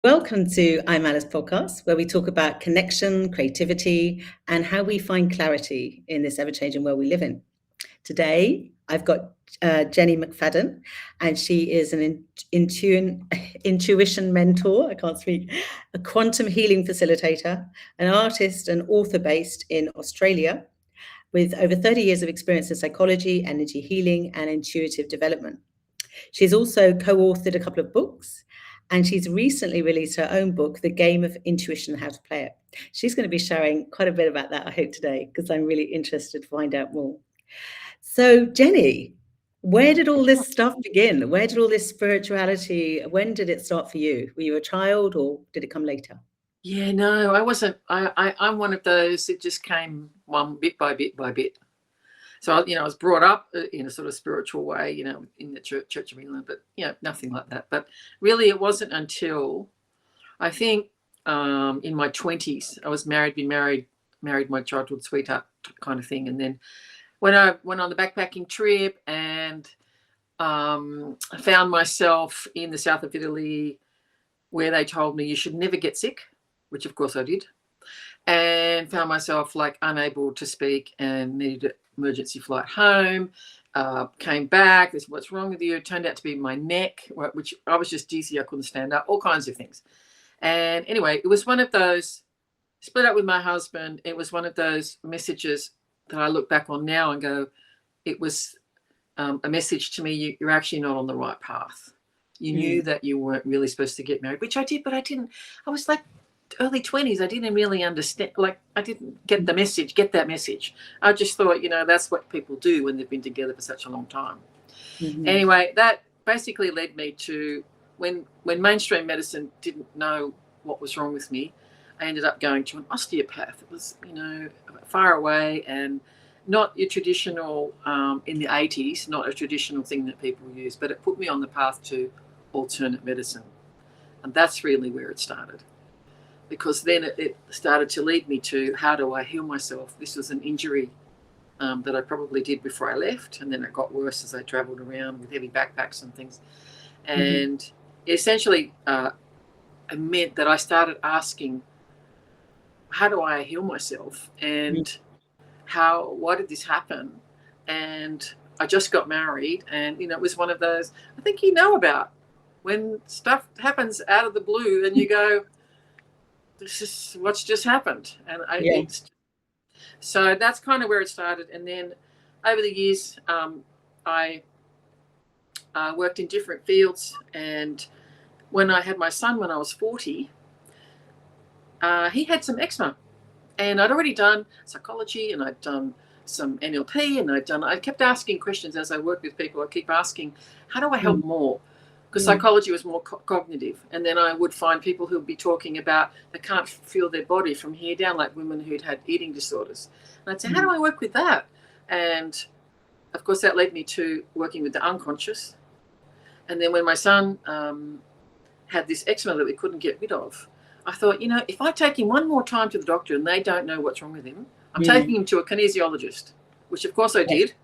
Welcome to I'm Alice podcast, where we talk about connection, creativity, and how we find clarity in this ever-changing world we live in. Today, I've got Jenny McFadden, and she is an intuition mentor, I can't speak, a quantum healing facilitator, an artist and author based in Australia, with over 30 years of experience in psychology, energy healing, and intuitive development. She's also co-authored a couple of books, and she's recently released her own book, The Game of Intuition, How to Play It. She's going to be sharing quite a bit about that, I hope, today, because I'm really interested to find out more. So, Jenny, where did all this stuff begin? Where did all this spirituality, when did it start for you? Were you a child or did it come later? Yeah, no, I wasn't. I'm one of those that just came one bit by bit by bit. So, I was brought up in a sort of spiritual way, in the Church of England, but, nothing like that. But really, it wasn't until I think in my 20s, I was married my childhood sweetheart kind of thing. And then when I went on the backpacking trip and I found myself in the south of Italy where they told me you should never get sick, which of course I did, and found myself like unable to speak and needed an emergency flight home. Came back, this what's wrong with you? It turned out to be my neck, which I was just dizzy, I couldn't stand up, all kinds of things. And anyway, it was one of those, split up with my husband, it was one of those messages that I look back on now and go, it was a message to me, you're actually not on the right path. You knew that you weren't really supposed to get married, which I did, but I didn't. I was like early 20s. I didn't really understand. Like, I didn't get that message. I just thought, that's what people do when they've been together for such a long time. Mm-hmm. Anyway, that basically led me to when mainstream medicine didn't know what was wrong with me, I ended up going to an osteopath. It was, far away and not your traditional, in the 80s, not a traditional thing that people use, but it put me on the path to alternate medicine. And that's really where it started. Because then it started to lead me to, how do I heal myself? This was an injury that I probably did before I left, and then it got worse as I travelled around with heavy backpacks and things. And essentially it meant that I started asking, how do I heal myself? And why did this happen? And I just got married, and it was one of those, I think about when stuff happens out of the blue and you go, this is what's just happened. And so that's kind of where it started. And then over the years, I worked in different fields. And when I had my son, when I was 40, he had some eczema. And I'd already done psychology, and I'd done some NLP, and I kept asking questions as I worked with people. I keep asking, how do I help more? Because psychology was more cognitive. And then I would find people who would be talking about they can't feel their body from here down, like women who'd had eating disorders. And I'd say, how do I work with that? And of course, that led me to working with the unconscious. And then when my son had this eczema that we couldn't get rid of, I thought, if I take him one more time to the doctor and they don't know what's wrong with him, I'm taking him to a kinesiologist, which of course I did.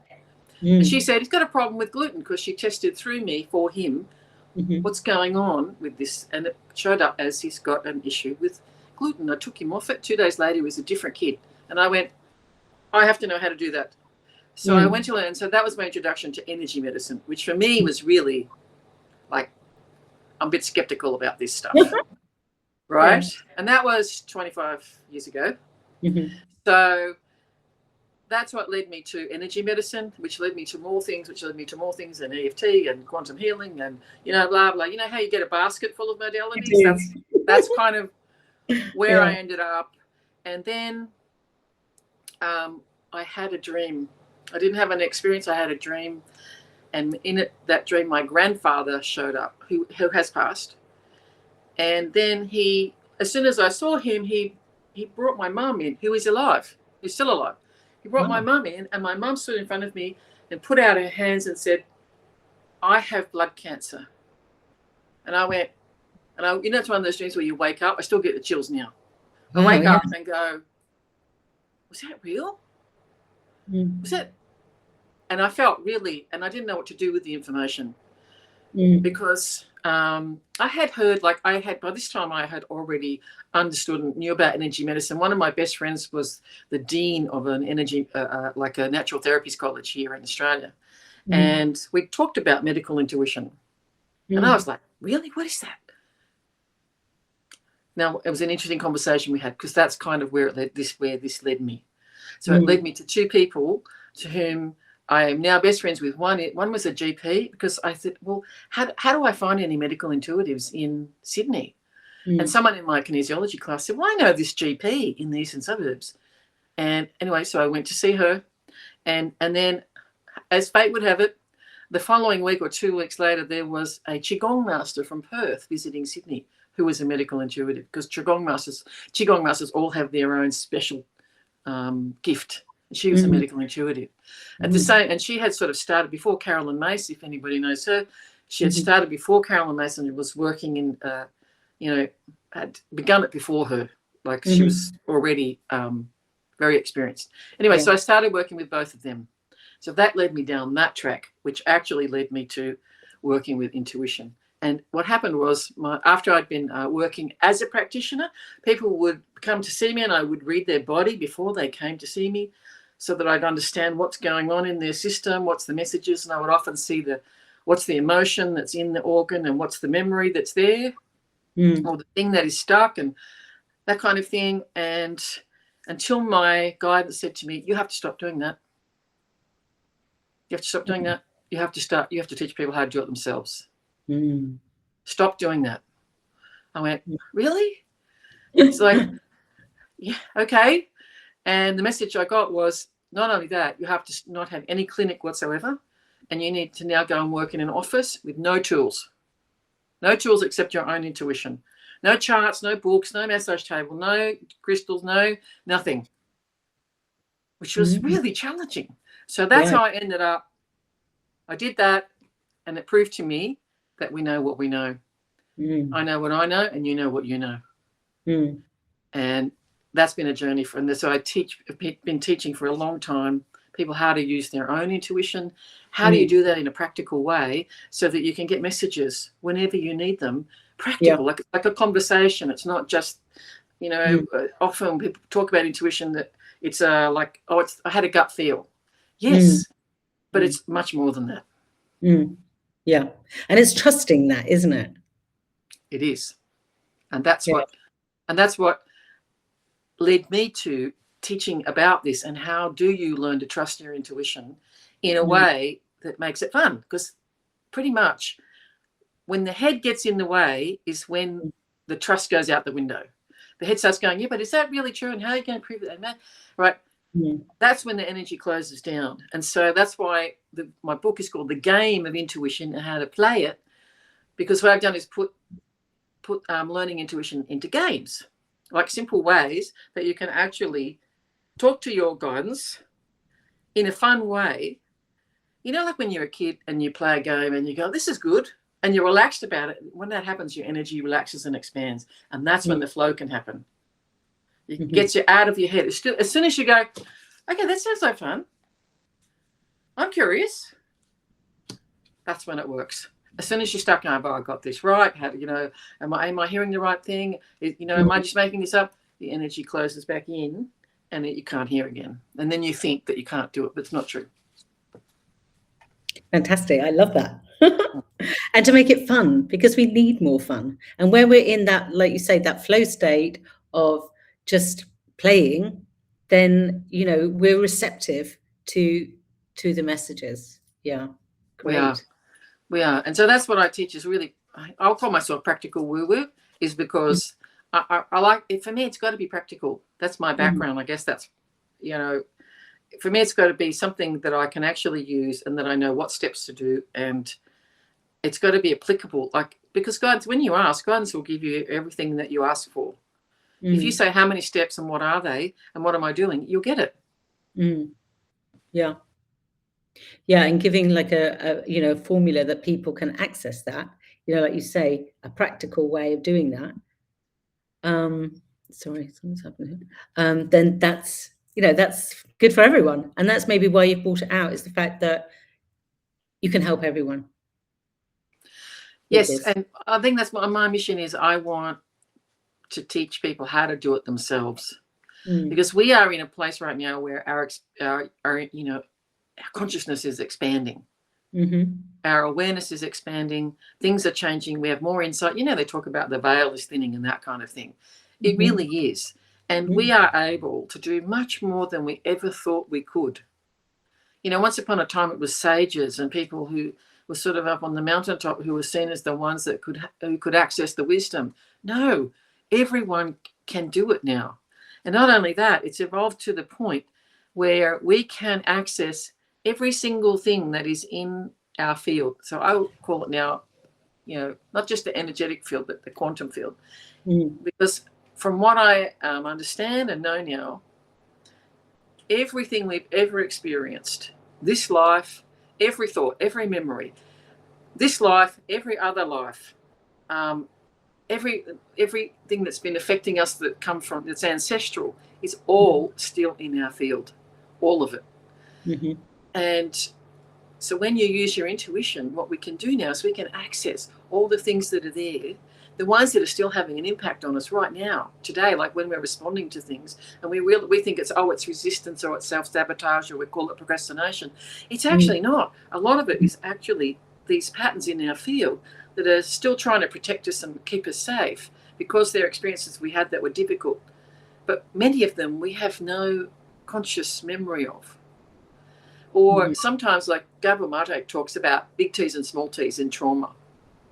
And she said, he's got a problem with gluten, because she tested through me for him what's going on with this. And it showed up as he's got an issue with gluten. I took him off it. 2 days later, he was a different kid. And I went, I have to know how to do that. So I went to learn. So that was my introduction to energy medicine, which for me was really like, I'm a bit skeptical about this stuff. Right. And that was 25 years ago. So that's what led me to energy medicine, which led me to more things, and EFT and quantum healing and, blah, blah. You know how you get a basket full of modalities? That's kind of where I ended up. And then I had a dream. I didn't have an experience. I had a dream. And in that dream, my grandfather showed up, who has passed. And then as soon as I saw him, he brought my mum in, who is alive. He's still alive. He brought my mum in, and my mum stood in front of me and put out her hands and said, I have blood cancer. And I went, it's one of those dreams where you wake up. I still get the chills now. I wake up and go, was that real? Was that? And I felt really, and I didn't know what to do with the information because I had heard, like by this time I had already understood and knew about energy medicine. One of my best friends was the dean of an energy, like a natural therapies college here in Australia. And we talked about medical intuition. And I was like, really? What is that? Now, it was an interesting conversation we had, because that's kind of where this led me. So it led me to two people to whom I am now best friends with. One was a GP, because I said, well, how do I find any medical intuitives in Sydney? And someone in my kinesiology class said, well, I know this GP in the eastern suburbs. And anyway, so I went to see her. And then, as fate would have it, the following week or 2 weeks later, there was a Qigong master from Perth visiting Sydney, who was a medical intuitive, because Qigong masters all have their own special gift. She was a medical intuitive. At the same, and she had sort of started before Carolyn Mace, if anybody knows her. She had started before Carolyn Mace and was working in, had begun it before her. Like she was already very experienced. Anyway, so I started working with both of them. So that led me down that track, which actually led me to working with intuition. And what happened was, after I'd been working as a practitioner, people would come to see me and I would read their body before they came to see me, so that I'd understand what's going on in their system, what's the messages, and I would often see what's the emotion that's in the organ and what's the memory that's there, or the thing that is stuck and that kind of thing. And until my guidance said to me, you have to stop doing that. You have to stop doing that. You have to teach people how to do it themselves. Stop doing that. I went, really? It's like, yeah, okay. And the message I got was, not only that, you have to not have any clinic whatsoever, and you need to now go and work in an office with no tools except your own intuition. No charts, no books, no massage table, no crystals, no nothing, which was really challenging. So that's how I ended up. I did that, and it proved to me that we know what we know. I know what I know, and you know what you know. And that's been a journey for, and so I've been teaching for a long time people how to use their own intuition. How do you do that in a practical way so that you can get messages whenever you need them? Practical, like a conversation. It's not just, often people talk about intuition that it's like, oh, I had a gut feel. Yes, but it's much more than that. Yeah, and it's trusting that, isn't it? It is, and that's what led me to teaching about this, and how do you learn to trust your intuition in a way that makes it fun? Because pretty much when the head gets in the way is when the trust goes out the window. The head starts going, yeah, but is that really true? And how are you going to prove that? Right. That's when the energy closes down. And so that's why my book is called The Game of Intuition and How to Play It, because what I've done is put learning intuition into games, like simple ways that you can actually talk to your guidance in a fun way. Like when you're a kid and you play a game and you go, this is good, and you're relaxed about it. When that happens, your energy relaxes and expands, and that's when the flow can happen. It gets you out of your head. As soon as you go, okay, that sounds like fun, I'm curious, that's when it works. As soon as you start going, oh, I got this right, am I hearing the right thing? Am I just making this up? The energy closes back in, and you can't hear again. And then you think that you can't do it, but it's not true. Fantastic. I love that. And to make it fun, because we need more fun. And when we're in that, like you say, that flow state of just playing, then, we're receptive to the messages. Yeah. Great. We are. And so that's what I teach is really, I'll call myself practical woo-woo, is because I like it. For me, it's got to be practical. That's my background. I guess that's, for me, it's got to be something that I can actually use and that I know what steps to do. And it's got to be applicable, because guidance, when you ask, guidance will give you everything that you ask for. If you say how many steps and what are they and what am I doing, you'll get it. Yeah, and giving like a formula that people can access that, like you say, a practical way of doing that. Sorry, something's happening. Then that's good for everyone, and that's maybe why you've brought it out, is the fact that you can help everyone. with Yes, this. and I think that's my mission is I want to teach people how to do it themselves, because we are in a place right now where our consciousness is expanding. Our awareness is expanding. Things are changing. We have more insight. They talk about the veil is thinning and that kind of thing. It really is. And we are able to do much more than we ever thought we could. Once upon a time it was sages and people who were sort of up on the mountaintop who were seen as the ones that could access the wisdom. No, everyone can do it now. And not only that, it's evolved to the point where we can access every single thing that is in our field. So I would call it now, not just the energetic field, but the quantum field. Because from what I understand and know now, everything we've ever experienced, this life, every thought, every memory, this life, every other life, everything that's been affecting us that's ancestral is all still in our field, all of it. And so when you use your intuition, what we can do now is we can access all the things that are there, the ones that are still having an impact on us right now, today, like when we're responding to things, and we think it's resistance or it's self-sabotage or we call it procrastination. It's actually not. A lot of it is actually these patterns in our field that are still trying to protect us and keep us safe because they're experiences we had that were difficult. But many of them we have no conscious memory of. Or sometimes, like Gabor Mate talks about big T's and small T's in trauma.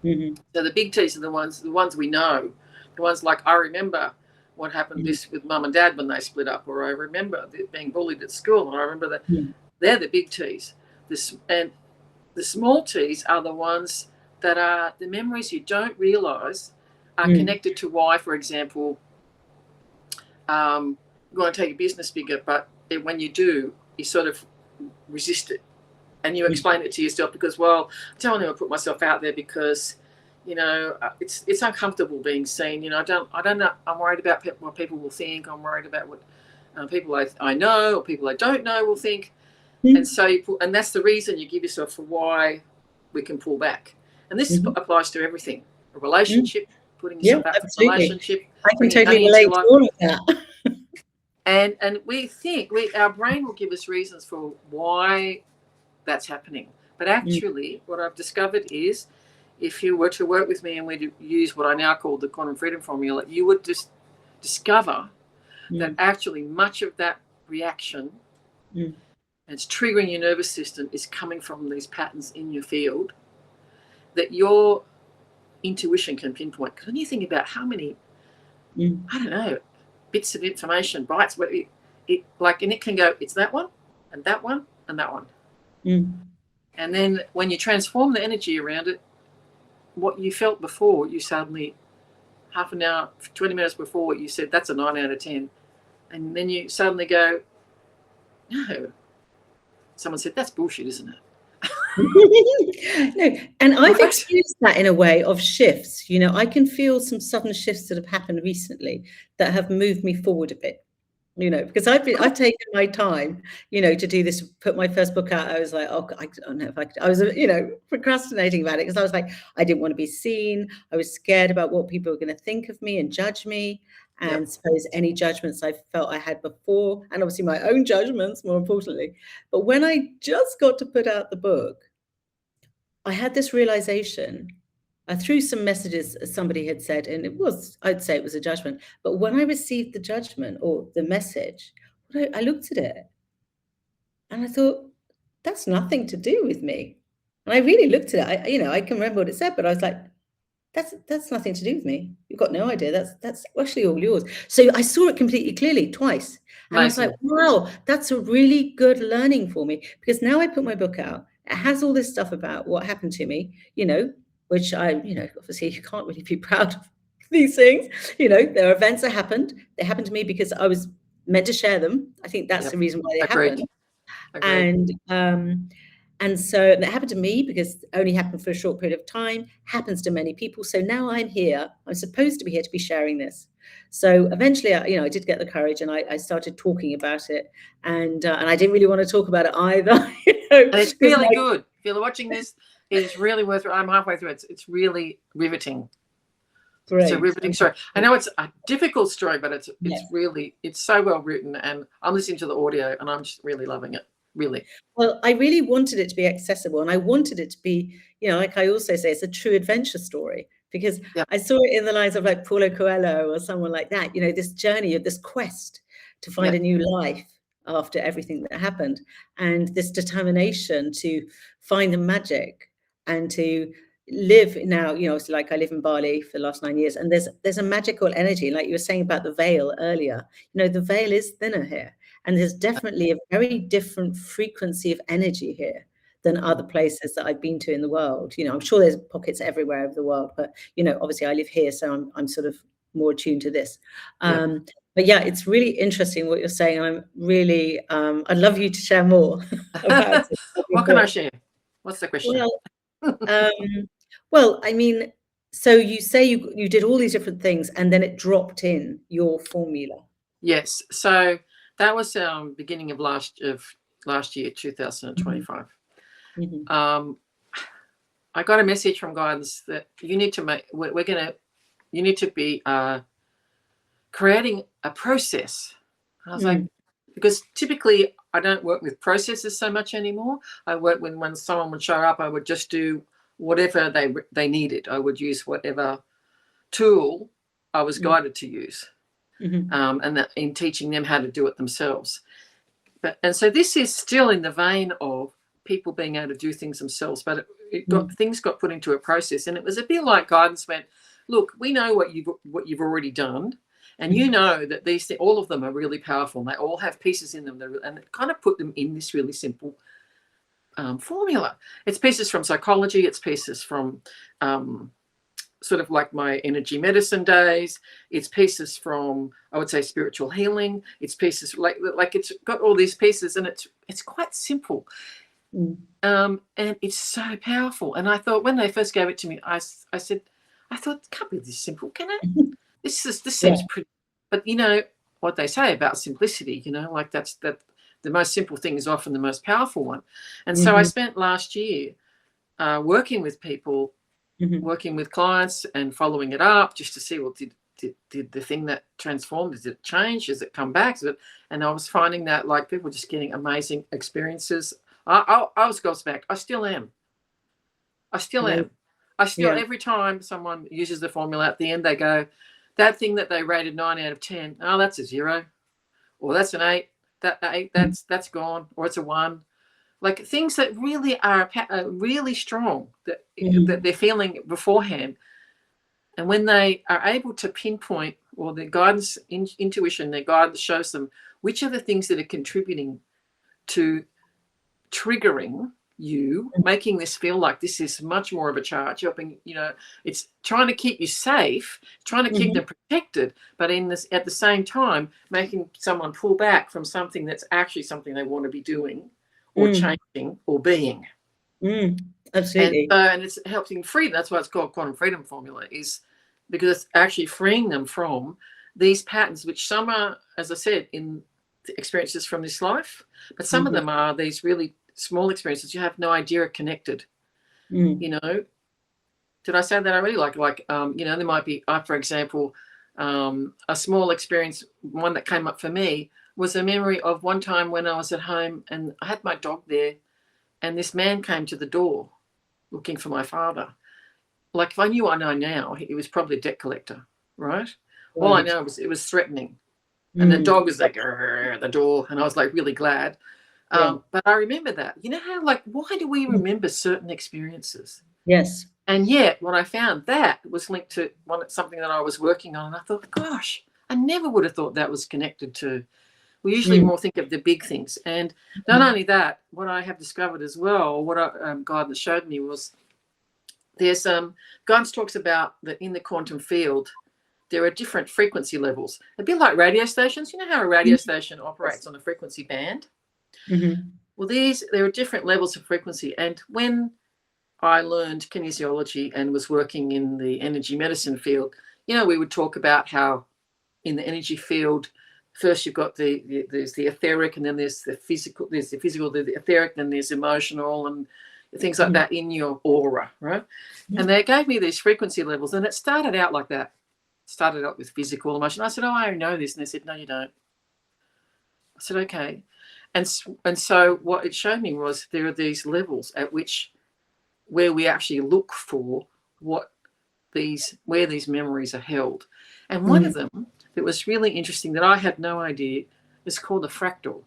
So the big T's are the ones we know. The ones like, I remember what happened this with mum and dad when they split up, or I remember being bullied at school, and I remember that. They're the big T's. And the small T's are the ones that are the memories you don't realise are connected to why, for example, you want to take a business bigger, but when you do, you sort of resist it, and you explain it to yourself because, well, I don't want to put myself out there because, it's uncomfortable being seen. I don't know. I'm worried about what people will think. I'm worried about what people I know or people I don't know will think. And so and that's the reason you give yourself for why we can pull back. And this applies to everything: a relationship, putting yourself out for a relationship. I can totally relate to all of that. And we think our brain will give us reasons for why that's happening. But actually, what I've discovered is, if you were to work with me and we use what I now call the quantum freedom formula, you would just discover that actually much of that reaction and it's triggering your nervous system is coming from these patterns in your field that your intuition can pinpoint. Because when you think about how many, I don't know, bits of information, bytes, where and it can go, it's that one, and that one, and that one. And then when you transform the energy around it, what you felt before, you suddenly, half an hour, 20 minutes before, you said, that's a 9 out of 10. And then you suddenly go, no. Someone said, that's bullshit, isn't it? No, and I've experienced that in a way of shifts. I can feel some sudden shifts that have happened recently that have moved me forward a bit. Because I've taken my time, to do this, put my first book out. I was like, oh, I don't know if I could. I was, procrastinating about it because I was like, I didn't want to be seen. I was scared about what people were going to think of me and judge me. And suppose any judgments I felt I had before, and obviously my own judgments, more importantly. But when I just got to put out the book, I had this realization through some messages somebody had said, and I'd say it was a judgment. But when I received the judgment or the message, I looked at it and I thought, that's nothing to do with me. And I really looked at it. I can remember what it said, but I was like, that's nothing to do with me. You've got no idea. That's actually all yours. So I saw it completely clearly twice. And I was like, wow, that's a really good learning for me, because now I put my book out. It has all this stuff about what happened to me, which I, obviously you can't really be proud of these things. There are events that happened. They happened to me because I was meant to share them. I think that's the reason why they happened. And so that happened to me because it only happened for a short period of time, happens to many people. So now I'm here. I'm supposed to be here to be sharing this. So eventually, I did get the courage and I started talking about it. And I didn't really want to talk about it either. And it's really good. If you're watching this, It is really worth it. I'm halfway through it. It's really riveting. Great. It's a riveting story. I know it's a difficult story, but it's Yeah. really, it's so well written, and I'm listening to the audio and I'm just really loving it. Really. Well, I really wanted it to be accessible, and I wanted it to be, like I also say, it's a true adventure story, because I saw it in the lines of like Paulo Coelho or someone like that, this journey of this quest to find a new life after everything that happened, and this determination to find the magic and to live now, it's like I live in Bali for the last 9 years, and there's a magical energy, like you were saying about the veil earlier. The veil is thinner here. And there's definitely a very different frequency of energy here than other places that I've been to in the world. I'm sure there's pockets everywhere of the world, but, obviously I live here, so I'm sort of more attuned to this. But yeah, it's really interesting what you're saying. I'm really, I'd love you to share more about it. What can I share? What's the question? Well, I mean, so you say you did all these different things and then it dropped in your formula. Yes. So that was beginning of last year, 2025. Mm-hmm. I got a message from guidance that you need to you need to be creating a process. I was like, because typically I don't work with processes so much anymore. I work when someone would show up, I would just do whatever they needed. I would use whatever tool I was guided to use. And that in teaching them how to do it themselves. And so this is still in the vein of people being able to do things themselves, but things got put into a process, and it was a bit like guidance went, look, we know what you've already done, and you know that all of them are really powerful, and they all have pieces in them, and it kind of put them in this really simple formula. It's pieces from psychology, it's pieces from sort of like my energy medicine days. It's pieces from, I would say, spiritual healing. It's pieces like it's got all these pieces, and it's quite simple. And it's so powerful. And I thought when they first gave it to me, I said, I thought it can't be this simple, can it? This seems pretty. But what they say about simplicity, like that the most simple thing is often the most powerful one. And so I spent last year working with people, working with clients and following it up just to see, well, did the thing that transformed, does it change? Does it come back? And I was finding that like people just getting amazing experiences. I was gobsmacked. I still am. Every time someone uses the formula at the end, they go, that thing that they rated 9 out of 10, oh, that's a 0. Or that's an 8. That 8, that's gone. Or it's a 1. Like things that really are really strong that they're feeling beforehand. And when they are able to pinpoint, or their guidance, intuition, their guidance shows them which are the things that are contributing to triggering you, making this feel like this is much more of a charge, helping, it's trying to keep you safe, trying to keep them protected, but at the same time, making someone pull back from something that's actually something they want to be doing or changing or being. Absolutely. And it's helping free. That's why it's called quantum freedom formula, is because it's actually freeing them from these patterns, which some are, as I said, in experiences from this life, but some of them are these really small experiences you have no idea are connected. Did I say that already? There might be, for example, a small experience, one that came up for me was a memory of one time when I was at home and I had my dog there, and this man came to the door looking for my father. Like, if I knew what I know now, he was probably a debt collector, right? All I know was it was threatening. And the dog was like, at the door, and I was like really glad. But I remember that. You know how, like, why do we remember certain experiences? Yes. And yet, when I found that was linked to something that I was working on, and I thought, gosh, I never would have thought that was connected to. We usually more think of the big things. And not only that, what I have discovered as well, what guidance showed me was there's guidance talks about that in the quantum field, there are different frequency levels, a bit like radio stations. You know how a radio station operates on a frequency band? Well, there are different levels of frequency. And when I learned kinesiology and was working in the energy medicine field, we would talk about how in the energy field, first you've got there's the etheric, and then there's the physical, the etheric, then there's emotional, and things like that in your aura, right? And they gave me these frequency levels, and it started out like that. Started out with physical emotion. I said, "Oh, I know this," and they said, "No, you don't." I said, "Okay," and so what it showed me was there are these levels at which where we actually look for where these memories are held, and one of them that was really interesting that I had no idea is called a fractal.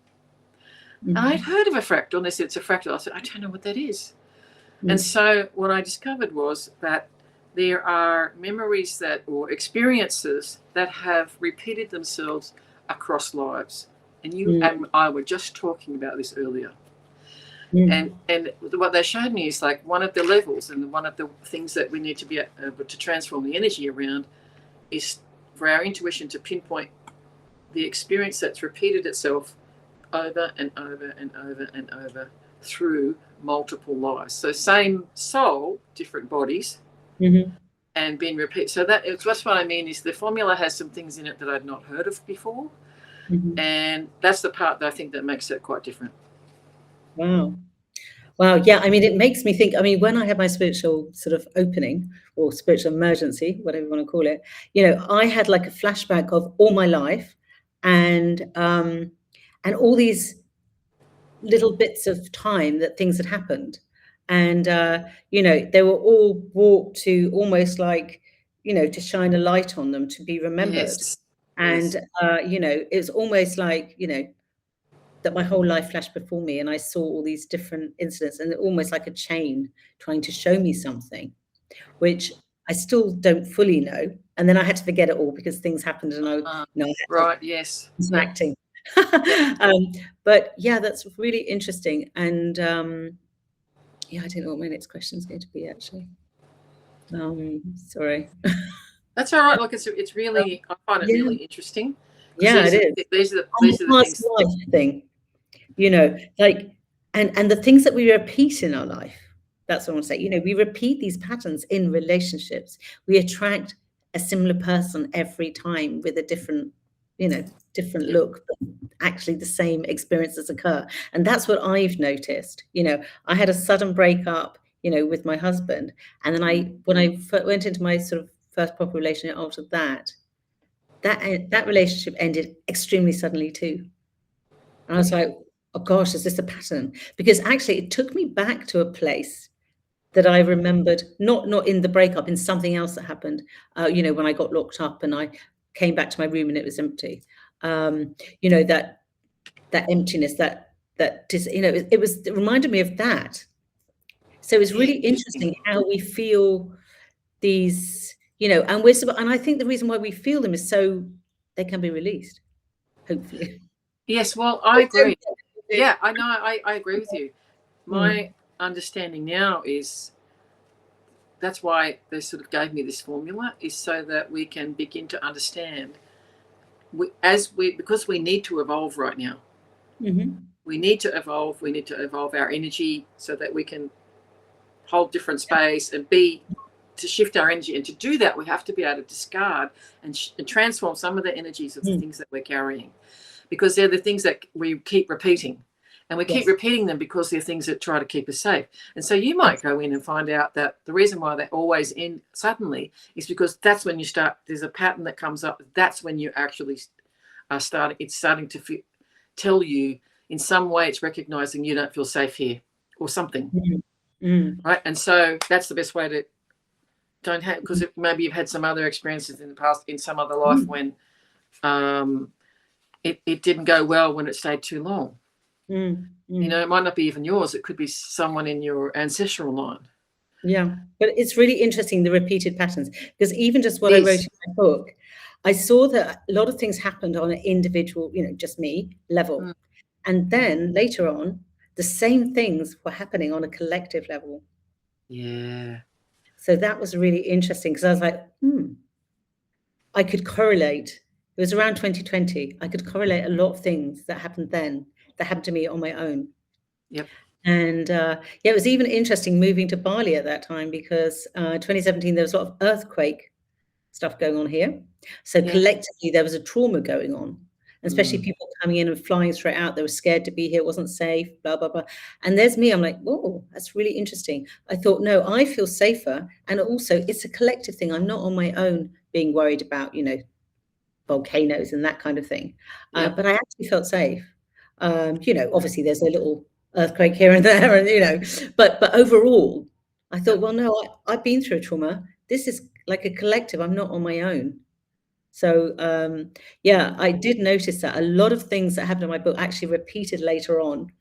And I'd heard of a fractal, and they said it's a fractal. I said, I don't know what that is. And so what I discovered was that there are memories or experiences that have repeated themselves across lives. And you and I were just talking about this earlier. And what they showed me is like one of the levels, and one of the things that we need to be able to transform the energy around is for our intuition to pinpoint the experience that's repeated itself over and over and over and over through multiple lives. So same soul, different bodies, and being repeated. So that's what I mean is the formula has some things in it that I'd not heard of before. And that's the part that I think that makes it quite different. Wow. Yeah. I mean, it makes me think, I mean, when I had my spiritual sort of opening or spiritual emergency, whatever you want to call it, I had like a flashback of all my life and all these little bits of time that things had happened. And, they were all brought to almost like, to shine a light on them, to be remembered. Yes. And, it was almost like, that my whole life flashed before me, and I saw all these different incidents, and almost like a chain trying to show me something, which I still don't fully know. And then I had to forget it all because things happened, and I right, yes, acting. But yeah, that's really interesting. And I don't know what my next question is going to be actually. Sorry. That's all right. Look, it's really, I find it really interesting. Yeah, it is. These are the things. Life thing, like, and the things that we repeat in our life. That's what I want to say. We repeat these patterns in relationships. We attract a similar person every time with a different, different look, but actually the same experiences occur. And that's what I've noticed. I had a sudden breakup, with my husband. And then when I went into my sort of first proper relationship after that relationship ended extremely suddenly too. And I was like, oh gosh, is this a pattern? Because actually it took me back to a place that I remembered, not in the breakup, in something else that happened, when I got locked up and I came back to my room and it was empty. That emptiness, it reminded me of that. So it was really interesting how we feel these, and I think the reason why we feel them is so they can be released, hopefully. Yes, well, I agree. Yeah, I know. I agree with you. My understanding now is that's why they sort of gave me this formula, is so that we can begin to understand because we need to evolve right now. We need to evolve. We need to evolve our energy so that we can hold different space and to shift our energy. And to do that, we have to be able to discard and transform some of the energies of the things that we're carrying, because they're the things that we keep repeating. And we keep repeating them because they're things that try to keep us safe. And so you might go in and find out that the reason why they always end suddenly is because that's when you start, there's a pattern that comes up. That's when you actually are starting to tell you in some way, it's recognizing you don't feel safe here or something. Right. And so that's the best way to don't have, because maybe you've had some other experiences in the past, in some other life when it didn't go well, when it stayed too long. It might not be even yours. It could be someone in your ancestral line. Yeah, but it's really interesting, the repeated patterns, because even just what I wrote in my book, I saw that a lot of things happened on an individual, just me level. And then later on, the same things were happening on a collective level. Yeah. So that was really interesting, because I was like, I could correlate. It was around 2020. I could correlate a lot of things that happened then that happened to me on my own. Yep. And it was even interesting moving to Bali at that time, because 2017, there was a lot of earthquake stuff going on here. So collectively, there was a trauma going on. And especially people coming in and flying straight out. They were scared to be here, it wasn't safe, blah, blah, blah. And there's me, I'm like, whoa, that's really interesting. I thought, no, I feel safer. And also it's a collective thing. I'm not on my own being worried about, volcanoes and that kind of thing. But I actually felt safe. Obviously there's a little earthquake here and there, and but overall, I thought, well, no, I've been through a trauma. This is like a collective. I'm not on my own. So I did notice that a lot of things that happened in my book actually repeated later on.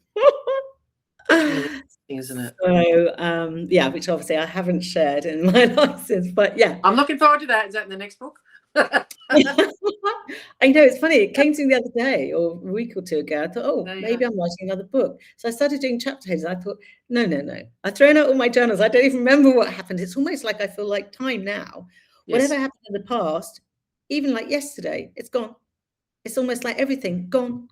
Isn't it? So which obviously I haven't shared in my license, but yeah. I'm looking forward to that. Is that in the next book? I know, it's funny. It came to me the other day or a week or two ago. I thought, maybe I'm writing another book. So I started doing chapter heads. I thought, no. I've thrown out all my journals. I don't even remember what happened. It's almost like I feel like time now. Yes. Whatever happened in the past, even like yesterday, it's gone. It's almost like everything gone.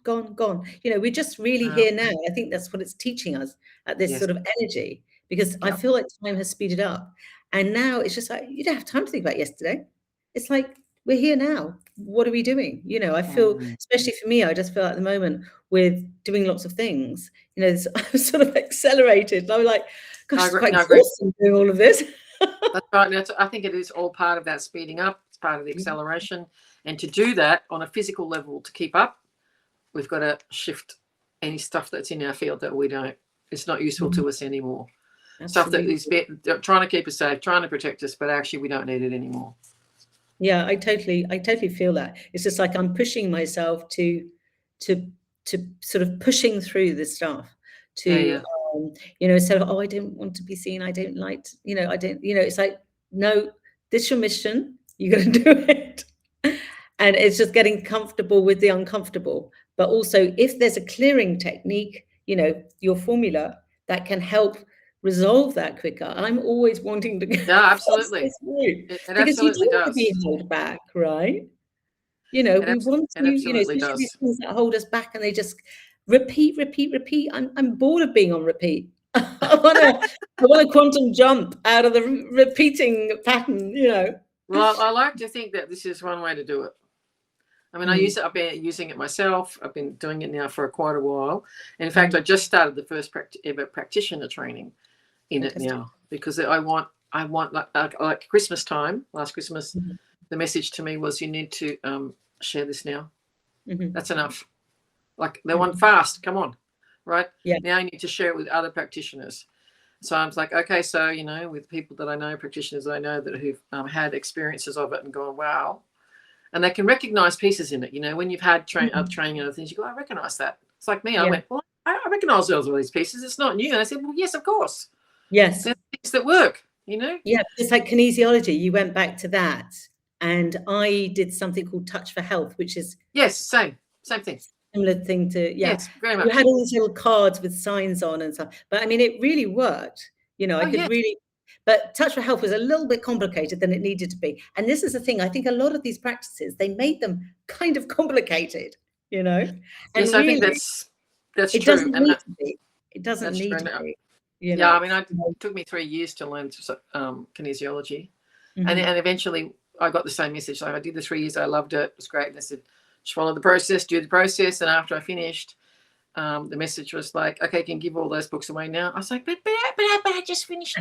We're just really here now. I think that's what it's teaching us at this sort of energy, because I feel like time has speeded up. And now it's just like, you don't have time to think about yesterday. It's like, we're here now. What are we doing? I feel, especially for me, I just feel at the moment with doing lots of things, I'm sort of accelerated. I'm like, gosh, it's quite exhausting doing all of this. That's right. I think it is all part of that speeding up. It's part of the acceleration. And to do that on a physical level, to keep up, we've got to shift any stuff that's in our field that we don't, it's not useful to us anymore. Absolutely. Stuff that is trying to keep us safe, trying to protect us, but actually we don't need it anymore. Yeah, I totally feel that. It's just like I'm pushing myself to sort of pushing through this stuff to, instead of, I don't want to be seen. I don't like, it's like, no, this is your mission. You got to do it. And it's just getting comfortable with the uncomfortable. But also if there's a clearing technique, your formula that can help resolve that quicker. I'm always wanting to go. Yeah, absolutely. Because absolutely you don't want to be held back, right? We want to, especially these things that hold us back, and they just repeat. I'm bored of being on repeat. I want a quantum jump out of the repeating pattern, Well, I like to think that this is one way to do it. I mean, I've been using it myself. I've been doing it now for quite a while. And in fact, I just started the first ever practitioner training in it now, because I want like Christmas time, last Christmas, the message to me was, you need to share this now. That's enough. Like, they want fast, come on, right? Yeah. Now you need to share it with other practitioners. So I was like, okay, so, with people that I know, practitioners I know that who've had experiences of it and gone, wow. And they can recognize pieces in it. When you've had training and other things, you go, I recognize that. It's like me. I went, well, I recognize all these pieces. It's not new. And I said, well, yes, of course. Yes. There's things that work, Yeah, it's like kinesiology. You went back to that. And I did something called Touch for Health, which is... Yes, same thing. Similar thing to, Yes, very much. You had all these little cards with signs on and stuff. But I mean, it really worked. I could really... But Touch for Health was a little bit complicated than it needed to be. And this is the thing. I think a lot of these practices, they made them kind of complicated, And yes, I think that's it true. Doesn't need to be. It doesn't need to be. Yeah, I mean, it took me 3 years to learn kinesiology. And eventually I got the same message. Like, I did the 3 years. I loved it. It was great. And I said, just follow the process, do the process. And after I finished, the message was like, okay, you can give all those books away now. I was like, but I just finished,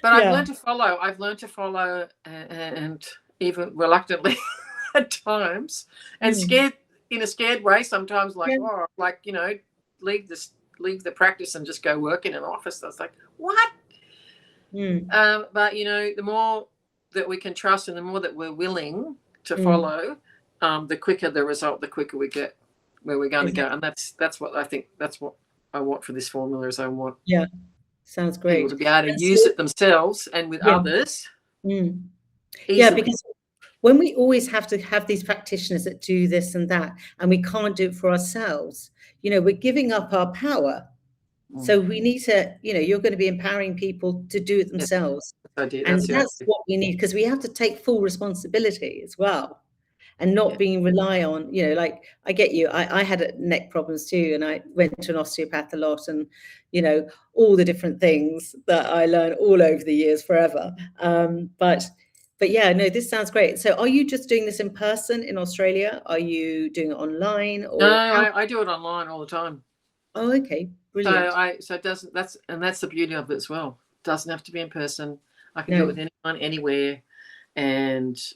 But I've learned to follow. I've learned to follow, and even reluctantly at times, and scared, in a scared way sometimes, like, leave the practice and just go work in an office. I was like, what? But the more that we can trust and the more that we're willing to follow, the quicker the result, the quicker we get where we're going to go. And that's what I think, that's what I want for this formula, is I want sounds great people to be able to use it themselves and with others. Yeah, because when we always have to have these practitioners that do this and that, and we can't do it for ourselves, we're giving up our power. So we need to, you're going to be empowering people to do it themselves. I do. And that's what we need, because we have to take full responsibility as well, and not being rely on, like, I get you. I had neck problems too, and I went to an osteopath a lot, and, all the different things that I learned all over the years forever. But But yeah, no, this sounds great. So are you just doing this in person in Australia? Are you doing it online, No, or how? I do it online all the time. Oh, okay, brilliant. So it doesn't. That's the beauty of it as well. It doesn't have to be in person. I can do it No. with anyone, anywhere, and so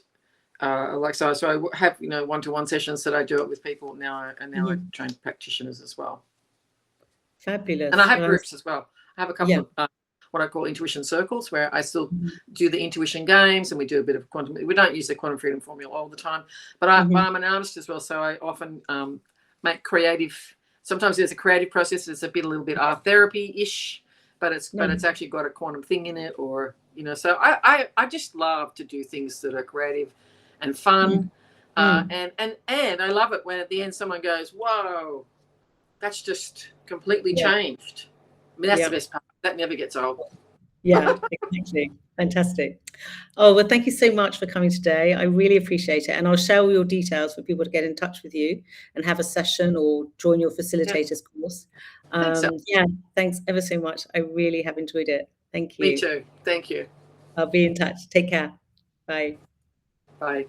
I have one-to-one sessions that I do it with people now, and now I Mhm. train practitioners as well, Fabulous. and I have Well, groups as well. I have a couple yeah. of what I call intuition circles, where I still Mhm. do the intuition games, and we do a bit of quantum. We don't use the quantum freedom formula all the time, but Mhm. I'm an artist as well, so I often make creative. Sometimes there's a creative process that's a little bit art therapy-ish, but No. it's actually got a quantum thing in it, or so I just love to do things that are creative and fun, Mm. and I love it when at the end someone goes, "Whoa, that's just completely Yeah. changed." I mean, that's the Yeah. best part. That never gets old. Yeah, exactly. Fantastic. Oh, well, thank you so much for coming today. I really appreciate it. And I'll share all your details for people to get in touch with you and have a session or join your Yeah. facilitators course. Thanks, Elle. Yeah, thanks ever so much. I really have enjoyed it. Thank Me you. too. Thank you. I'll be in touch. Take care. Bye. Bye.